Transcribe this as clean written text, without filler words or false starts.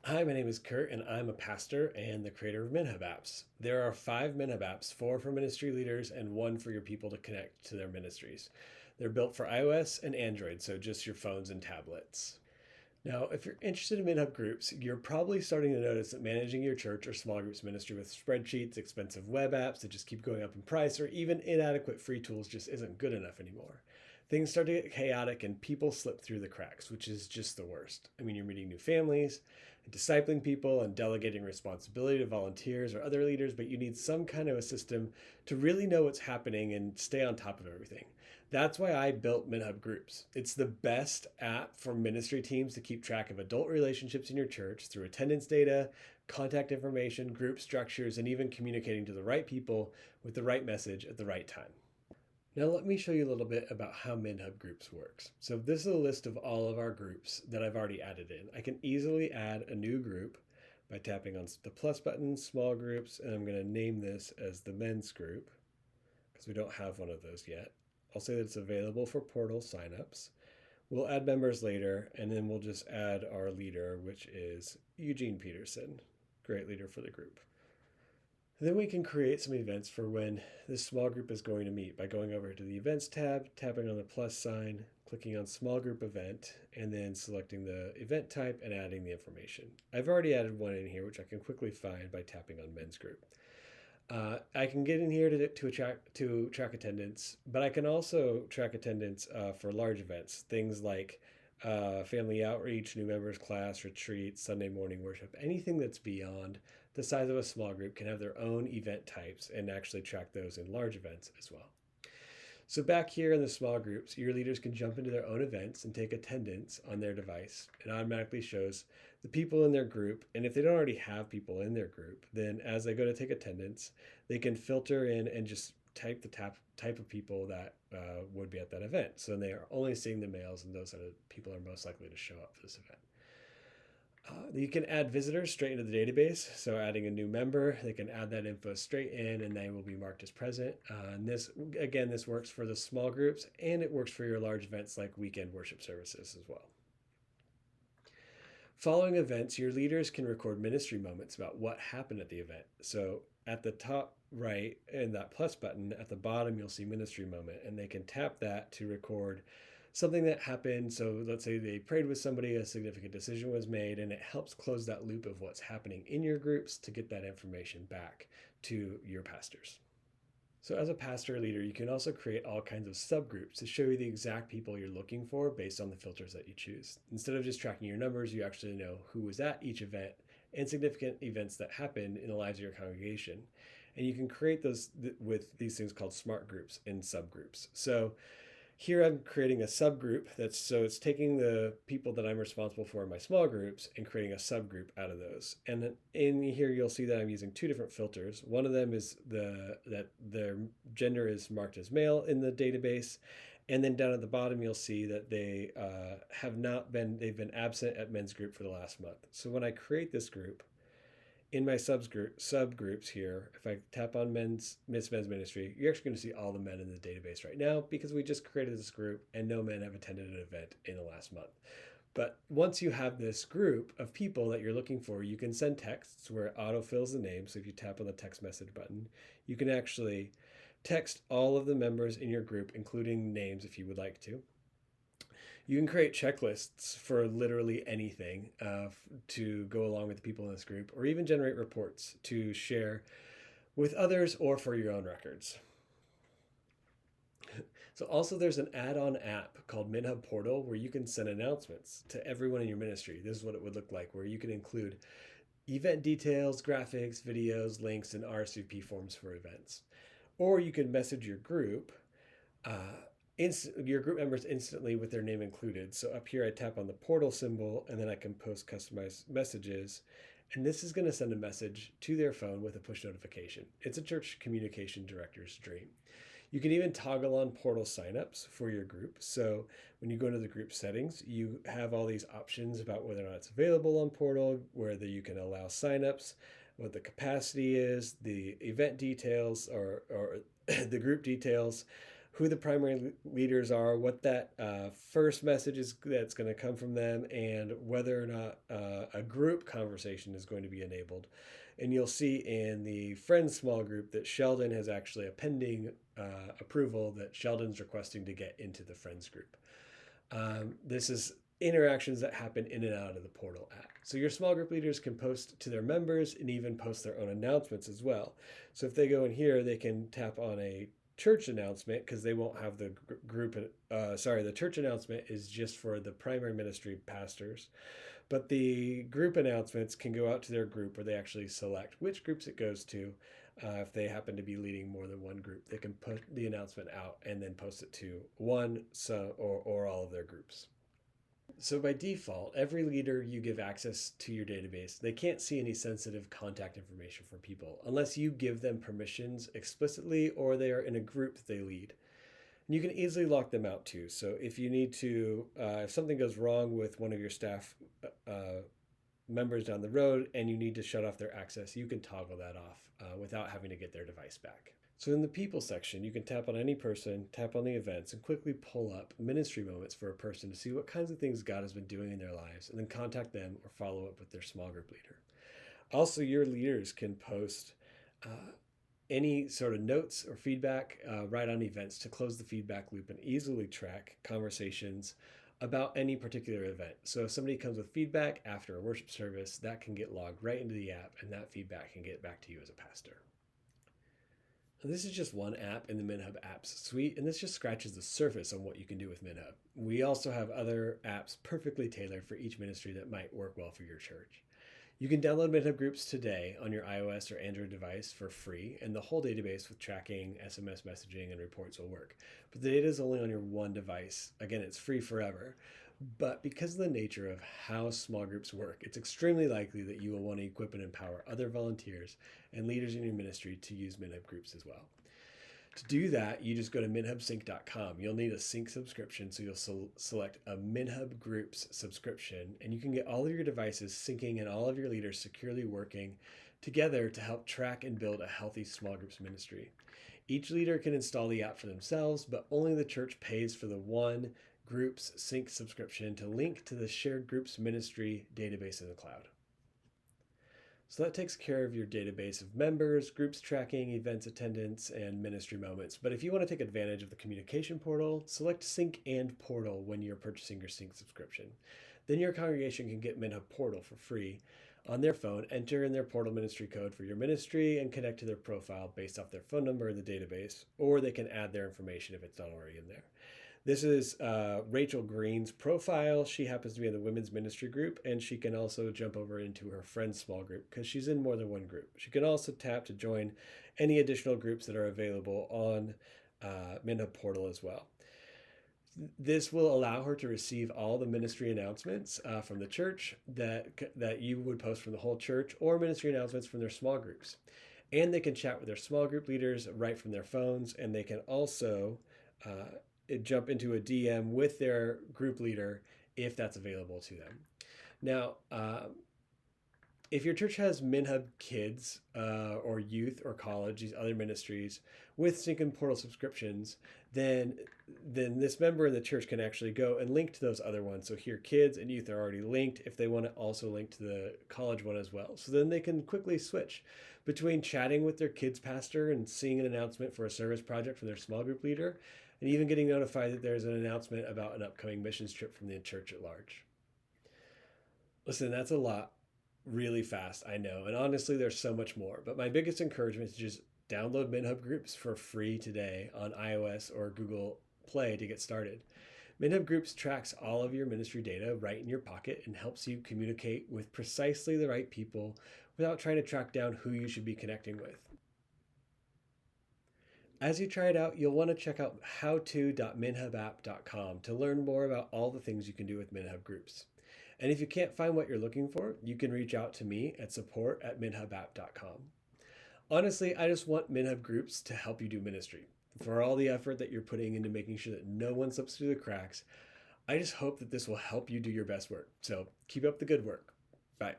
Hi, my name is Kurt, and I'm a pastor and the creator of MinHub Apps. There are 5 MinHub Apps, 4 for ministry leaders and 1 for your people to connect to their ministries. They're built for iOS and Android, so just your phones and tablets. Now, if you're interested in MinHub Groups, you're probably starting to notice that managing your church or small groups ministry with spreadsheets, expensive web apps that just keep going up in price, or even inadequate free tools just isn't good enough anymore. Things start to get chaotic and people slip through the cracks, which is just the worst. I mean, you're meeting new families, and discipling people, and delegating responsibility to volunteers or other leaders, but you need some kind of a system to really know what's happening and stay on top of everything. That's why I built MinHub Groups. It's the best app for ministry teams to keep track of adult relationships in your church through attendance data, contact information, group structures, and even communicating to the right people with the right message at the right time. Now let me show you a little bit about how MinHub Groups works. So this is a list of all of our groups that I've already added in. I can easily add a new group by tapping on the plus button, small groups, and I'm going to name this as the men's group because we don't have one of those yet. I'll say that it's available for portal signups. We'll add members later, and then we'll just add our leader, which is Eugene Peterson, great leader for the group. Then we can create some events for when this small group is going to meet by going over to the Events tab, tapping on the plus sign, clicking on Small Group Event, and then selecting the event type and adding the information. I've already added one in here, which I can quickly find by tapping on Men's Group. I can get in here to track attendance, but I can also track attendance for large events, things like family outreach, new members class, retreats, Sunday morning worship, anything that's beyond the size of a small group can have their own event types and actually track those in large events as well. So back here in the small groups, your leaders can jump into their own events and take attendance on their device. It automatically shows the people in their group. And if they don't already have people in their group, then as they go to take attendance, they can filter in and just type the type of people that would be at that event. So they are only seeing the males, and those are the people are most likely to show up for this event. You can add visitors straight into the database. So adding a new member, they can add that info straight in and they will be marked as present. And this works for the small groups and it works for your large events like weekend worship services as well. Following events, your leaders can record ministry moments about what happened at the event. So at the top right in that plus button, at the bottom, you'll see ministry moment, and they can tap that to record something that happened. So let's say they prayed with somebody, a significant decision was made, and it helps close that loop of what's happening in your groups to get that information back to your pastors. So as a pastor leader, you can also create all kinds of subgroups to show you the exact people you're looking for based on the filters that you choose. Instead of just tracking your numbers, you actually know who was at each event and significant events that happened in the lives of your congregation. And you can create those with these things called smart groups and subgroups. So here I'm creating a subgroup it's taking the people that I'm responsible for in my small groups and creating a subgroup out of those. And then in here you'll see that I'm using 2 different filters. One of them is that their gender is marked as male in the database. And then down at the bottom you'll see that they've been absent at men's group for the last month. So when I create this group, in my subgroups here, if I tap on men's ministry, you're actually going to see all the men in the database right now because we just created this group and no men have attended an event in the last month. But once you have this group of people that you're looking for, you can send texts where it autofills the name. So if you tap on the text message button, you can actually text all of the members in your group, including names if you would like to. You can create checklists for literally anything to go along with the people in this group, or even generate reports to share with others or for your own records. So also there's an add-on app called MinHub Portal where you can send announcements to everyone in your ministry. This is what it would look like, where you can include event details, graphics, videos, links, and RSVP forms for events. Or you can message your group your group members instantly with their name included. So up here I tap on the portal symbol and then I can post customized messages. And this is going to send a message to their phone with a push notification. It's a church communication director's dream. You can even toggle on portal signups for your group. So when you go into the group settings, you have all these options about whether or not it's available on portal, whether you can allow signups, what the capacity is, the event details or the group details, who the primary leaders are, what that first message is that's going to come from them, and whether or not a group conversation is going to be enabled. And you'll see in the Friends small group that Sheldon has actually a pending approval that Sheldon's requesting to get into the Friends group. This is interactions that happen in and out of the Portal app. So your small group leaders can post to their members and even post their own announcements as well. So if they go in here, they can tap on a church announcement because they won't have the group. The church announcement is just for the primary ministry pastors. But the group announcements can go out to their group where they actually select which groups it goes to. If they happen to be leading more than one group, they can put the announcement out and then post it to one or all of their groups. So by default, every leader you give access to your database, they can't see any sensitive contact information from people unless you give them permissions explicitly or they are in a group that they lead. And you can easily lock them out too. So if you need to, if something goes wrong with one of your staff members down the road and you need to shut off their access, you can toggle that off without having to get their device back. So in the people section, you can tap on any person, tap on the events, and quickly pull up ministry moments for a person to see what kinds of things God has been doing in their lives, and then contact them or follow up with their small group leader. Also, your leaders can post any sort of notes or feedback right on events to close the feedback loop and easily track conversations about any particular event. So if somebody comes with feedback after a worship service, that can get logged right into the app, and that feedback can get back to you as a pastor. And this is just one app in the MinHub Apps suite, and this just scratches the surface on what you can do with MinHub. We also have other apps perfectly tailored for each ministry that might work well for your church. You can download MinHub Groups today on your iOS or Android device for free, and the whole database with tracking, SMS messaging, and reports will work. But the data is only on your one device. Again, it's free forever. But because of the nature of how small groups work, it's extremely likely that you will want to equip and empower other volunteers and leaders in your ministry to use MinHub Groups as well. To do that, you just go to minhubsync.com. You'll need a sync subscription, so you'll select a MinHub Groups subscription, and you can get all of your devices syncing and all of your leaders securely working together to help track and build a healthy small groups ministry. Each leader can install the app for themselves, but only the church pays for the one Groups sync subscription to link to the shared groups ministry database in the cloud. So that takes care of your database of members, groups tracking, events attendance, and ministry moments. But if you want to take advantage of the communication portal, select Sync and Portal when you're purchasing your Sync subscription. Then your congregation can get MinHub Portal for free on their phone, enter in their portal ministry code for your ministry, and connect to their profile based off their phone number in the database, or they can add their information if it's not already in there. This is Rachel Green's profile. She happens to be in the women's ministry group, and she can also jump over into her friend's small group because she's in more than one group. She can also tap to join any additional groups that are available on MinHub Portal as well. This will allow her to receive all the ministry announcements from the church that you would post from the whole church, or ministry announcements from their small groups. And they can chat with their small group leaders right from their phones, and they can also jump into a DM with their group leader if that's available to them. Now, if your church has MinHub Kids or Youth or College, these other ministries with Sync and Portal subscriptions, then this member in the church can actually go and link to those other ones. So here, Kids and Youth are already linked if they want to also link to the College one as well. So then they can quickly switch between chatting with their kids pastor and seeing an announcement for a service project from their small group leader, and even getting notified that there's an announcement about an upcoming missions trip from the church at large. Listen, that's a lot really fast, I know. And honestly, there's so much more. But my biggest encouragement is just download MinHub Groups for free today on iOS or Google Play to get started. MinHub Groups tracks all of your ministry data right in your pocket and helps you communicate with precisely the right people without trying to track down who you should be connecting with. As you try it out, you'll want to check out howto.minhubapp.com to learn more about all the things you can do with MinHub Groups. And if you can't find what you're looking for, you can reach out to me at support@minhubapp.com. Honestly, I just want MinHub Groups to help you do ministry. For all the effort that you're putting into making sure that no one slips through the cracks, I just hope that this will help you do your best work. So keep up the good work. Bye.